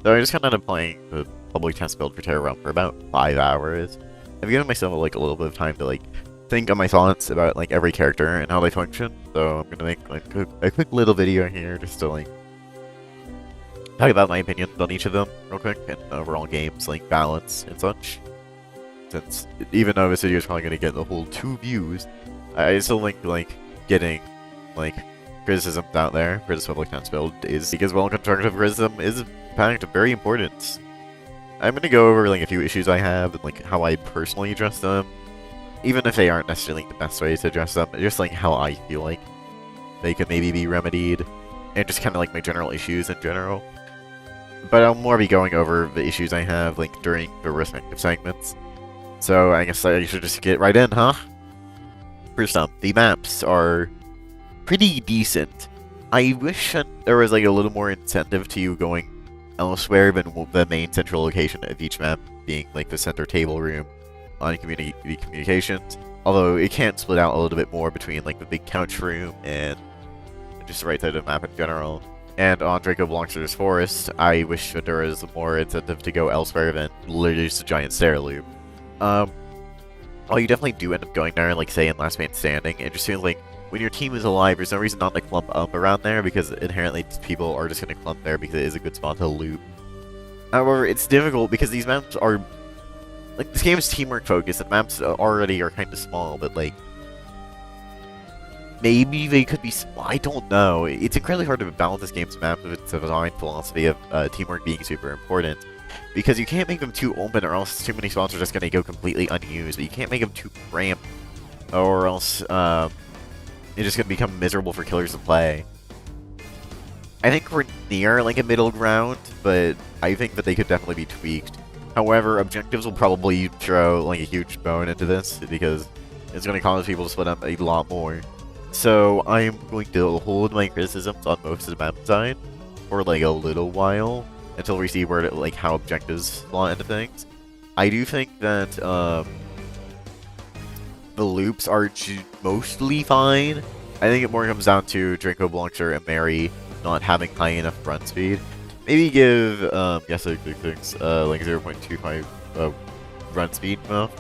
So I just kind of ended up playing the public test build for Terra Realm for about 5 hours. I've given myself like a little bit of time to like think on my thoughts about like every character and how they function. So I'm gonna make like a quick little video here just to like talk about my opinions on each of them real quick and overall games like balance and such. Since even though this video is probably gonna get the whole 2 views, I still think like getting like criticisms out there for this public test build is because well constructive criticism is in fact very important. I'm gonna go over like a few issues I have and like how I personally address them, even if they aren't necessarily the best ways to address them, just like how I feel like they could maybe be remedied, and just kind of like my general issues in general. But I'll more be going over the issues I have like during the respective segments. So I guess I should just get right in, huh? First up, the maps are pretty decent. I wish that there was like a little more incentive to you going elsewhere than the main central location of each map, being like the center table room on communications. Although it can split out a little bit more between like the big couch room and just the right side of the map in general. And on Draco Blanc's Forest, I wish that there was more incentive to go elsewhere than literally just a giant stair loop. Well, you definitely do end up going there, like say in Last Man Standing, and just feels like when your team is alive, there's no reason not to clump up around there because inherently people are just going to clump there because it is a good spot to loop. However, it's difficult because these maps are like this game is teamwork focused, and maps already are kind of small, but like maybe they could be. I don't know. It's incredibly hard to balance this game's map with its design philosophy of teamwork being super important. Because you can't make them too open or else too many spots are just going to go completely unused. But you can't make them too cramped or else it's just going to become miserable for killers to play. I think we're near like a middle ground, but I think that they could definitely be tweaked. However, objectives will probably throw like a huge bone into this because it's going to cause people to split up a lot more. So I'm going to hold my criticisms on most of the map design for like a little while, until we see where like how objectives slot into things. I do think that the loops are mostly fine. I think it more comes down to Draco Blanc's and Mary not having high enough run speed. Maybe give yes, like 0.25 run speed buff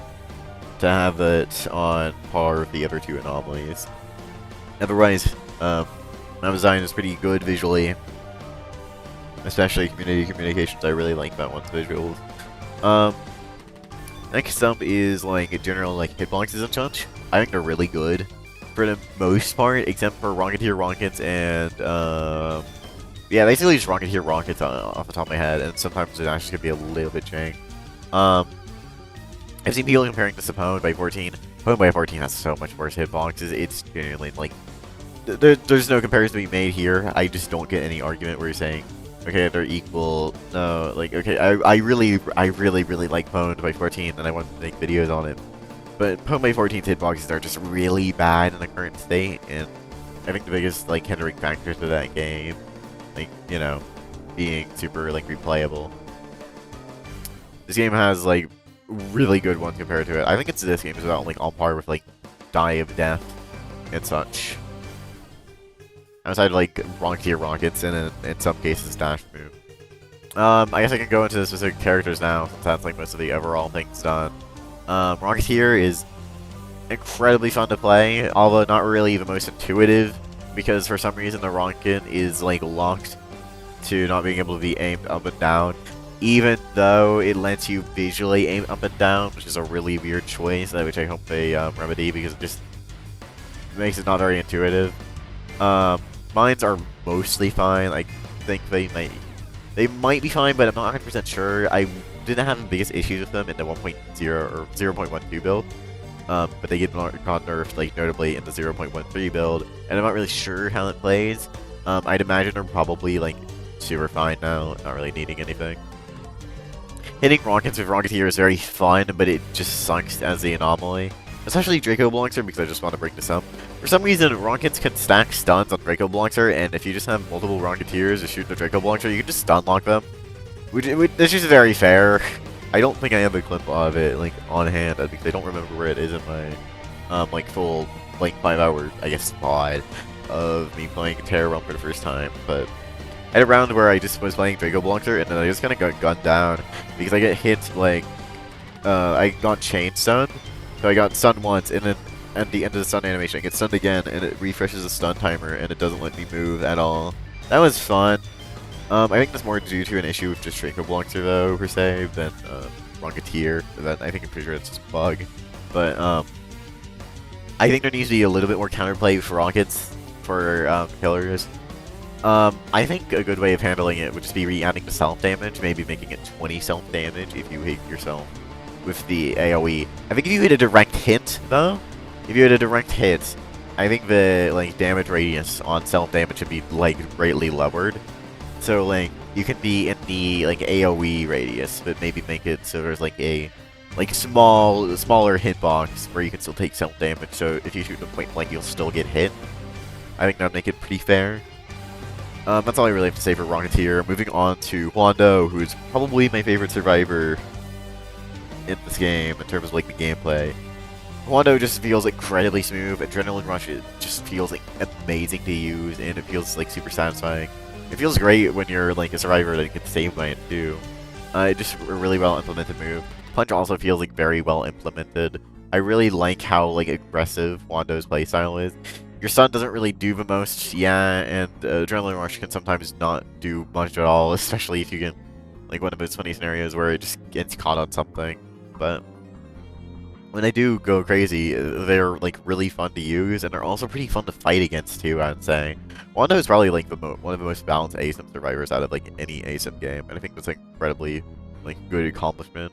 to have it on par with the other 2 anomalies. Otherwise, map design is pretty good visually. Especially communications, I really like that one's visuals. Next up is like general like hitboxes and such. I think they're really good for the most part, except for Rocketeer rockets and yeah, basically just Rocketeer rockets off the top of my head, and sometimes it actually could be a little bit jank. I've seen people comparing this to Pwn by 14. Pwn by 14 has so much worse hitboxes. It's genuinely like there's no comparison to be made here. I just don't get any argument where you're saying, okay, they're equal. No, like, okay, I really like Pwn by 14, and I want to make videos on it. But Pwn by 14's hitboxes are just really bad in the current state, and I think the biggest, like, hindering factor to that game, like, you know, being super, like, replayable. This game has, like, really good ones compared to it. I think this game is about, like, on par with, like, Die of Death and such. Outside of, like, Rocketeer rockets and in some cases Dash Move. I guess I can go into the specific characters now, since that's like most of the overall things done. Rocketeer is incredibly fun to play, although not really the most intuitive, because for some reason the rocket is like locked to not being able to be aimed up and down, even though it lets you visually aim up and down, which is a really weird choice, which I hope they remedy, because it just makes it not very intuitive. Mines are mostly fine. I think they might be fine, but I'm not 100% sure. I didn't have the biggest issues with them in the 1.0 or 0.12 build, but they get got nerfed, like notably in the 0.13 build, and I'm not really sure how it plays. I'd imagine they're probably like super fine now, not really needing anything. Hitting rockets with Rocketeer is very fun, but it just sucks as the anomaly. Especially Draco Blanc's, because I just want to bring this up. For some reason, rockets can stack stuns on Draco Blanc's, and if you just have multiple Rocketeers to shoot the Draco Blanc's, you can just stun lock them. Which is just very fair. I don't think I have a clip of it like on hand because I don't remember where it is in my like full like 5 hour I guess pod of me playing Terra Realm for the first time. But I had a round where I just was playing Draco Blancter, and then I just kind of got gunned down because I get hit like I got chain stunned. So I got stunned once, and then at the end of the stun animation, I get stunned again, and it refreshes the stun timer, and it doesn't let me move at all. That was fun. I think that's more due to an issue with just Draco Blancter though, per se, than Rocketeer. That I think I'm pretty sure it's just a bug. But I think there needs to be a little bit more counterplay for rockets for killers. I think a good way of handling it would just be re-adding the self-damage, maybe making it 20 self-damage if you hit yourself with the AoE. I think if you hit a direct hit, though, if you hit a direct hit, I think the like damage radius on self-damage should be like greatly lowered. So like you can be in the like AoE radius, but maybe make it so there's like a smaller hitbox where you can still take self-damage. So if you shoot a point blank, you'll still get hit. I think that'd make it pretty fair. That's all I really have to say for Rocketeer. Moving on to Huando, who's probably my favorite survivor in this game in terms of like the gameplay. Huando just feels incredibly smooth. Adrenaline Rush, it just feels like amazing to use, and it feels like super satisfying. It feels great when you're like a survivor that you can save by it too. It's just a really well implemented move. Punch also feels like very well implemented. I really like how like aggressive Huando's playstyle is. Your stun doesn't really do the most, yeah, and Adrenaline Rush can sometimes not do much at all, especially if you get like one of those funny scenarios where it just gets caught on something. But when they do go crazy, they're like really fun to use, and they're also pretty fun to fight against too, I'd say. Wando is probably like one of the most balanced ASIM survivors out of like any ASIM game, and I think that's an incredibly like good accomplishment.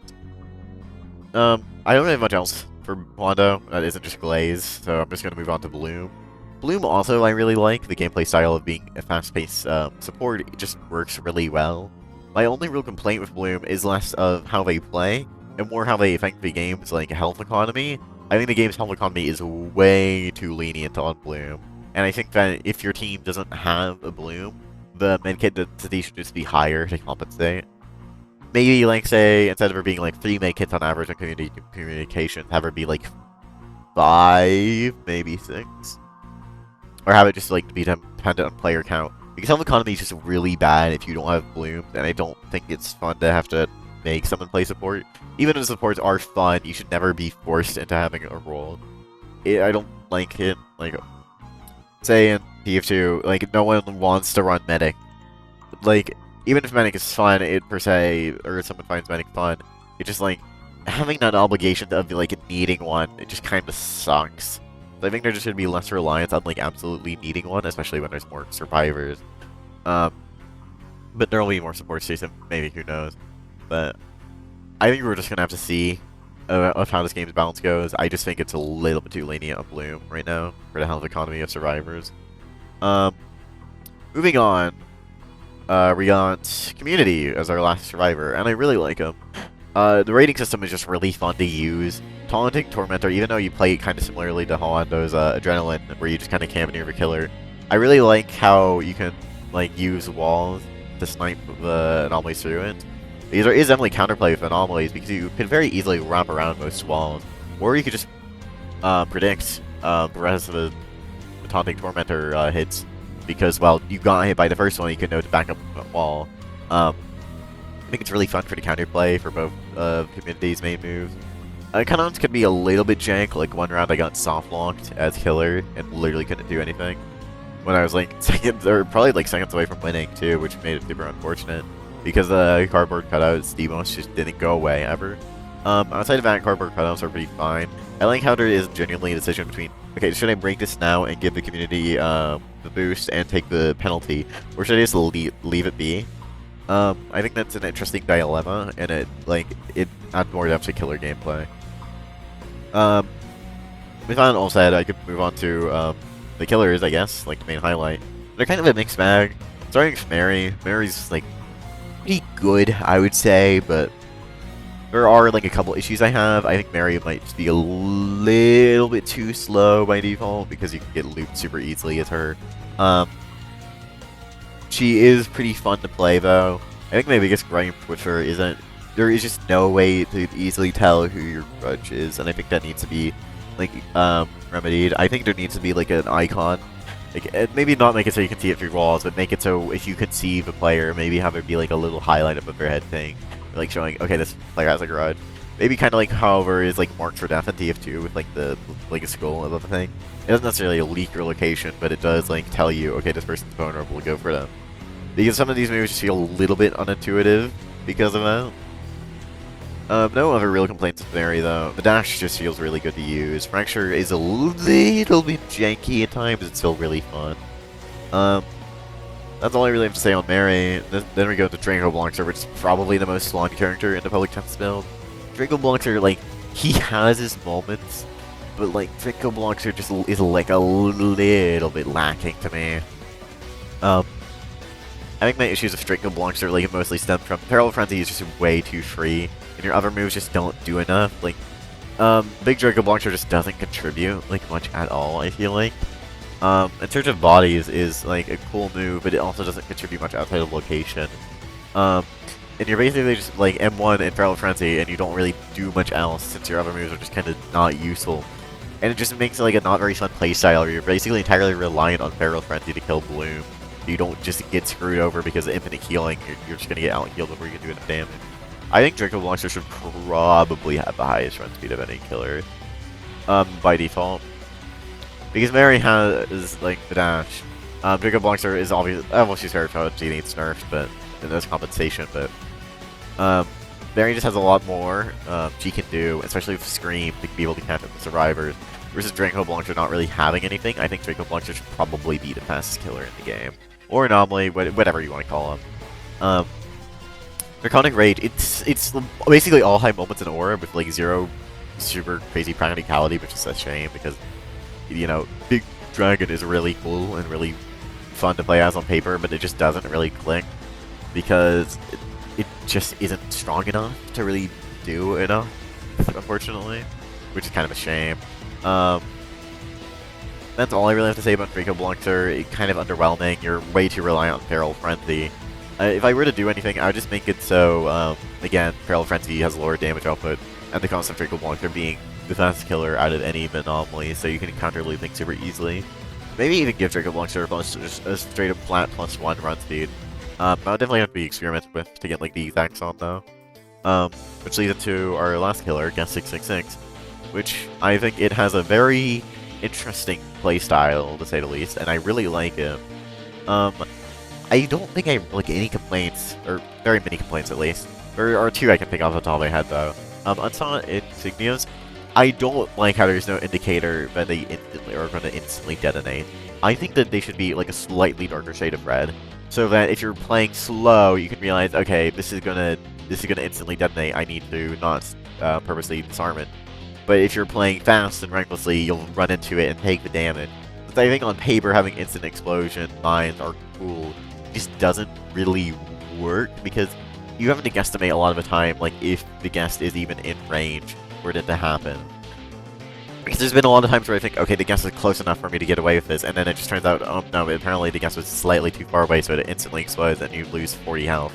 I don't have much else for Wando that isn't just Glaze, so I'm just gonna move on to Bloom. Bloom also I really like. The gameplay style of being a fast-paced support, it just works really well. My only real complaint with Bloom is less of how they play, and more how they affect the game's like health economy. I think the game's health economy is way too lenient on Bloom, and I think that if your team doesn't have a Bloom, the medkit density should just be higher to compensate. Maybe like say instead of it being like 3 medkits on average on communications, have it be like 5, maybe 6. Or have it just like be dependent on player count. Because health economy is just really bad if you don't have blooms, and I don't think it's fun to have to make someone play support. Even if supports are fun, you should never be forced into having a role. I don't like it. Like, say in TF2, like no one wants to run medic. Like, even if medic is fun, it per se, or someone finds medic fun, it's just like having that obligation of like needing one. It just kind of sucks. I think there just should be less reliance on like absolutely needing one, especially when there's more survivors. But there will be more support station, maybe, who knows. But I think we're just gonna have to see of how this game's balance goes. I just think it's a little bit too lenient on Bloom right now for the health economy of survivors. Moving on, we got Community as our last survivor, and I really like him. The rating system is just really fun to use. Taunting Tormentor, even though you play kind of similarly to Huando's Adrenaline, where you just kind of camp near the killer, I really like how you can like use walls to snipe the anomalies through it. Because there is definitely counterplay with anomalies, because you can very easily wrap around most walls, or you could just predict the rest of the Taunting Tormentor hits, because well, you got hit by the first one, you can know to back up the wall. I think it's really fun for the counterplay for both Community's main moves. Canons could be a little bit jank. Like one round I got soft locked as killer and literally couldn't do anything. When I was like seconds, or probably like seconds away from winning too, which made it super unfortunate. Because the cardboard cutouts, Demos just didn't go away ever. Outside of that, cardboard cutouts are pretty fine. I like how there is genuinely a decision between, okay, should I break this now and give the Community the boost and take the penalty, or should I just leave it be? I think that's an interesting dilemma, and it adds more depth to killer gameplay. With that all said, I could move on to the killers, I guess, like the main highlight. They're kind of a mixed bag. Starting with Mary. Mary's like pretty good, I would say, but there are like a couple issues I have. I think Mary might just be a little bit too slow by default because you can get looped super easily as her. She is pretty fun to play though. I think my biggest gripe with her is that there is just no way to easily tell who your grudge is, and I think that needs to be like remedied. I think there needs to be like an icon Like, maybe not make it so you can see it through walls, but make it so if you conceive a player, maybe have it be like a little highlight above their head thing, like showing, okay, this player has a garage. Maybe kind of like however is like marked for death in TF2 with like a skull above the thing. It doesn't necessarily leak your location, but it does like tell you, okay, this person's vulnerable, go for them. Because some of these moves just feel a little bit unintuitive because of that. No other real complaints with Mary though. The dash just feels really good to use. Fracture is a little bit janky at times, it's still really fun. That's all I really have to say on Mary. Then we go to Draco Blancser, which is probably the most slot character in the public test build. Draco Blancser, like, he has his moments, but like Draco Blancser just is like a little bit lacking to me. I think my issues with Draco Blancser like mostly stem from Peril Frenzy is just way too free, and your other moves just don't do enough. Like, Big Draco Blancser just doesn't contribute like much at all, I feel like. In terms of bodies is like a cool move, but it also doesn't contribute much outside of location. And you're basically just like M1 and Feral Frenzy, and you don't really do much else since your other moves are just kind of not useful. And it just makes it like a not very fun playstyle where you're basically entirely reliant on Feral Frenzy to kill Bloom. You don't just get screwed over because of infinite healing, you're just going to get out-healed before you can do enough damage. I think Draco Blancser should probably have the highest run speed of any killer, by default. Because Mary has, like, the dash. Draco Blancser is obviously, well, she's very fun, she needs nerfed, but there's compensation, but Mary just has a lot more she can do, especially with Scream, to be able to catch up the survivors. Versus Draco Blancser not really having anything, I think Draco Blancser should probably be the fastest killer in the game. Or Anomaly, whatever you want to call him. Draconic Rage, it's basically all high moments in Aura with like zero super crazy practicality, which is a shame because, you know, Big Dragon is really cool and really fun to play as on paper, but it just doesn't really click because it just isn't strong enough to really do enough, unfortunately, which is kind of a shame. That's all I really have to say about Draco Blancser. It's kind of underwhelming. You're way too reliant on Feral Frenzy. If I were to do anything, I would just make it so, again, Feral Frenzy has lower damage output, and the constant Draco Blancser being the fastest killer out of any Anomaly, so you can counter looping super easily. Maybe even give Draco Blancser just a straight up flat +1 run speed. That would definitely have to be experimented with to get like the exacts on though. Which leads into our last killer, Guess 666, which I think it has a very interesting playstyle, to say the least, and I really like it. I don't think I have like any complaints, or very many complaints at least. There are two I can think off the top of my head though. Unsought Insignias, I don't like how there's no indicator that they instantly are going to instantly detonate. I think that they should be like a slightly darker shade of red, so that if you're playing slow, you can realize, okay, this is gonna instantly detonate. I need to not purposely disarm it. But if you're playing fast and recklessly, you'll run into it and take the damage. But I think on paper, having instant explosion mines are cool. It just doesn't really work because you have to guesstimate a lot of the time, like if the guest is even in range for it to happen. Because there's been a lot of times where I think, okay, the guest is close enough for me to get away with this, and then it just turns out, oh no, apparently the guest was slightly too far away, so it instantly explodes and you lose 40 health.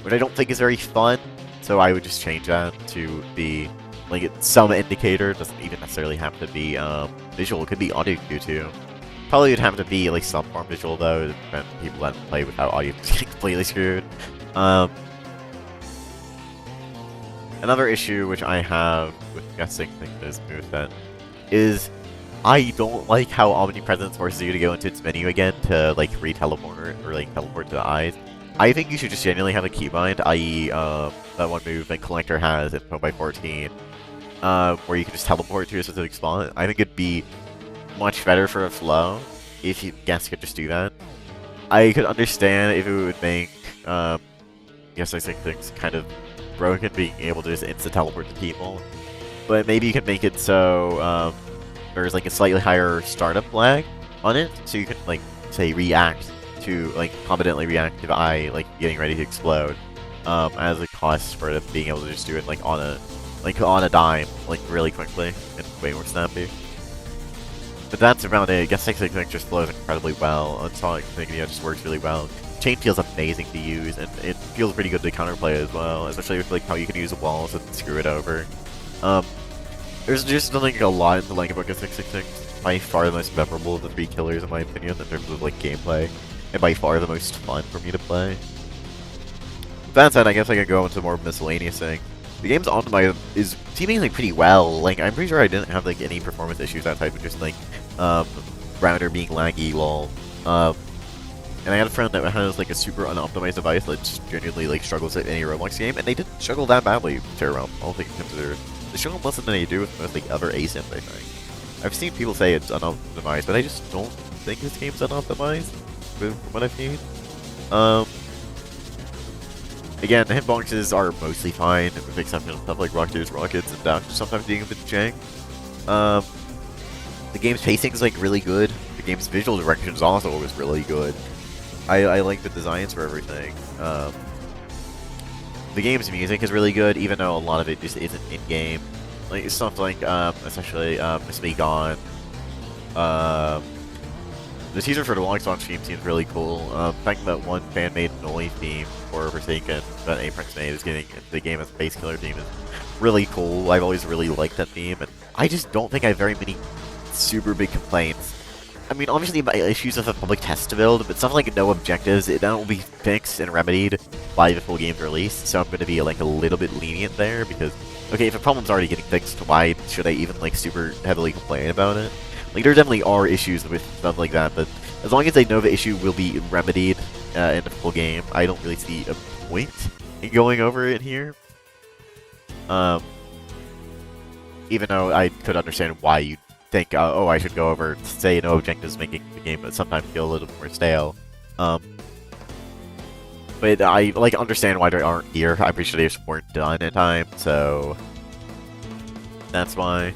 Which I don't think is very fun, so I would just change that to be like some indicator. It doesn't even necessarily have to be visual, it could be audio cue too. Probably would have to be like some form visual though, and people that play without audio just get completely screwed. Another issue which I have with guessing this moveset is I don't like how Omnipresence forces you to go into its menu again to like re-teleport or like teleport to the eyes. I think you should just genuinely have a keybind, i.e. That one move that Collector has in Pwn by 14, where you can just teleport to a specific spot. I think it'd be much better for a flow if you guess could just do that. I could understand if it would make Guess 666 kind of broken, being able to just instant teleport to people, but maybe you can make it so there's like a slightly higher startup lag on it, so you can like say react to like competently react to the eye like getting ready to explode, as a cost for it being able to just do it like on a dime, like really quickly and way more snappy. But that's about it. I guess 666 just flows incredibly well. Unsought Insignia just works really well. Chain feels amazing to use, and it feels pretty good to counterplay as well, especially with like how you can use walls and screw it over. There's just like a lot into Like Book of 666. By far the most memorable of the 3 killers in my opinion in terms of like gameplay, and by far the most fun for me to play. With that said, I guess I could go into more miscellaneous things. The game's optimized is seemingly pretty well. Like, I'm pretty sure I didn't have like any performance issues outside of just like router being laggy, lol. And I had a friend that has like a super unoptimized device that just genuinely like struggles at any Roblox game, and they didn't struggle that badly. Tearrealm, all things considered, they struggle less than they do with most like other ASIMs. I think I've seen people say it's unoptimized, but I just don't think this game's unoptimized from what I've seen. Again, the hitboxes are mostly fine, with the exception of stuff like rockets, and dash sometimes being a bit jank. The game's pacing is like really good. The game's visual direction is also always really good. I like the designs for everything. The game's music is really good, even though a lot of it just isn't in-game. Like stuff like, especially Miss Me Gone. The teaser for the Longsong theme seems really cool. Thinking that one fan-made Noli theme for Forsaken that Aprince made is getting into the game as a base killer theme is really cool. I've always really liked that theme, and I just don't think I have very many super big complaints. I mean, obviously my issues with a public test to build, but stuff like no objectives, that will be fixed and remedied by the full game's release, so I'm going to be like a little bit lenient there, because, okay, if a problem's already getting fixed, why should I even like super heavily complain about it? Like, there definitely are issues with stuff like that, but as long as I know the issue will be remedied in the full game, I don't really see a point in going over it here. Even though I could understand why you think, oh, I should go over, say no objectives, making the game but sometimes feel a little more stale. But I like understand why they aren't here. I'm pretty sure they just weren't done in time, so that's why.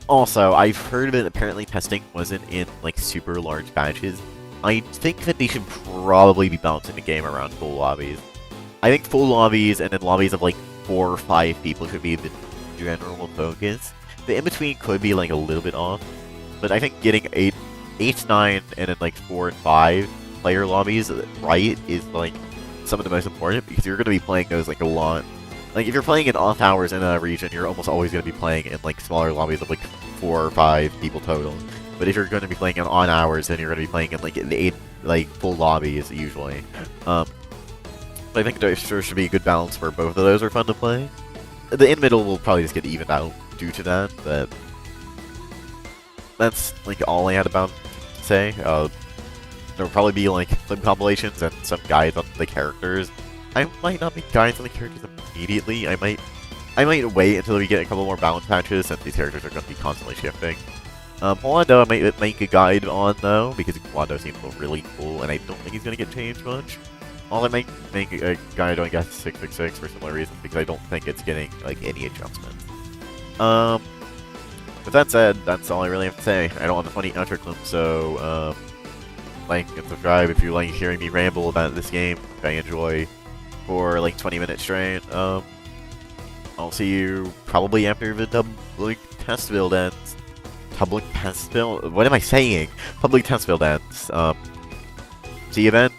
Also, I've heard that apparently testing wasn't in like super large batches. I think that they should probably be balancing the game around full lobbies. I think full lobbies and then lobbies of like 4 or 5 people should be the general focus. The in-between could be like a little bit off, but I think getting 8, 9, and then like 4 and 5 player lobbies right is like some of the most important, because you're going to be playing those like a lot. Like if you're playing in off hours in a region, you're almost always going to be playing in like smaller lobbies of like 4 or 5 people total. But if you're going to be playing in on hours, then you're going to be playing in like the 8 like full lobbies usually. But I think there should be a good balance where both of those are fun to play. The in-middle will probably just get evened out due to that, but that's like all I had about to say. There will probably be like some compilations and some guides on the characters. I might not make guides on the characters immediately. I might wait until we get a couple more balance patches, since these characters are going to be constantly shifting. Polando I might make a guide on though, because Polando seems really cool, and I don't think he's going to get changed much. I might make a guide on Guess 666 for similar reasons, because I don't think it's getting like any adjustments. With that said, that's all I really have to say. I don't want the funny outro clip, so like and subscribe if you like hearing me ramble about this game, which I enjoy, for like 20 minutes straight. I'll see you probably after the public test build ends. Public test build? What am I saying? Public test build ends. See you then.